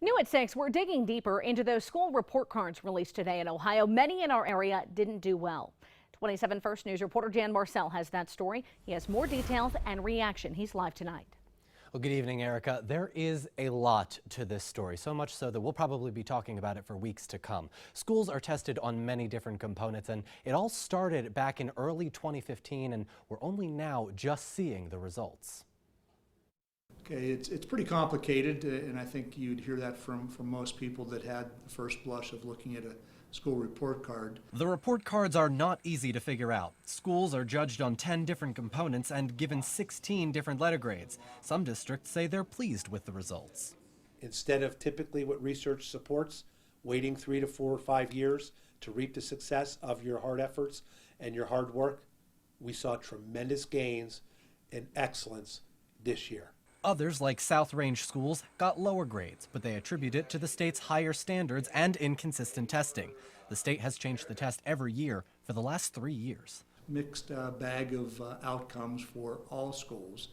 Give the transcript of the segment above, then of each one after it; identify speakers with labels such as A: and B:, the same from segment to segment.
A: New at 6, we're digging deeper into those school report cards released today in Ohio. Many in our area didn't do well. 27 First News reporter Dan Marcel has that story. He has more details and reaction. He's live tonight.
B: Well, good evening, Erica. There is a lot to this story, so much so that we'll probably be talking about it for weeks to come. Schools are tested on many different components, and it all started back in early 2015, and we're only now just seeing the results.
C: Okay, it's pretty complicated, and I think you'd hear that from most people that had the first blush of looking at a school report card.
B: The report cards are not easy to figure out. Schools are judged on 10 different components and given 16 different letter grades. Some districts say they're pleased with the results.
D: Instead of typically what research supports, waiting 3 to 4 or 5 years to reap the success of your hard efforts and your hard work, we saw tremendous gains in excellence this year.
B: Others, like South Range schools, got lower grades, but they attribute it to the state's higher standards and inconsistent testing. The state has changed the test every year for the last 3 years.
C: Mixed bag of outcomes for all schools.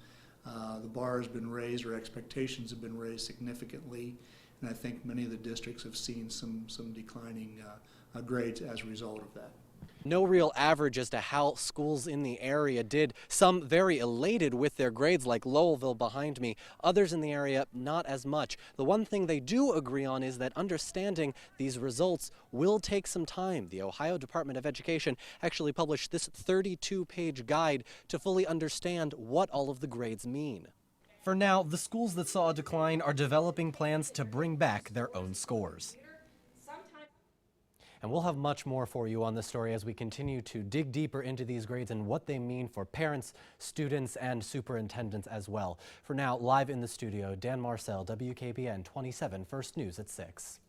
C: The bar has been raised, or expectations have been raised significantly, and I think many of the districts have seen some declining grades as a result of that.
B: No real average as to how schools in the area did. Some very elated with their grades, like Lowellville behind me. Others in the area, not as much. The one thing they do agree on is that understanding these results will take some time. The Ohio Department of Education actually published this 32-page guide to fully understand what all of the grades mean. For now, the schools that saw a decline are developing plans to bring back their own scores. And we'll have much more for you on this story as we continue to dig deeper into these grades and what they mean for parents, students, and superintendents as well. For now, live in the studio, Dan Marcel, WKBN 27 First News at 6.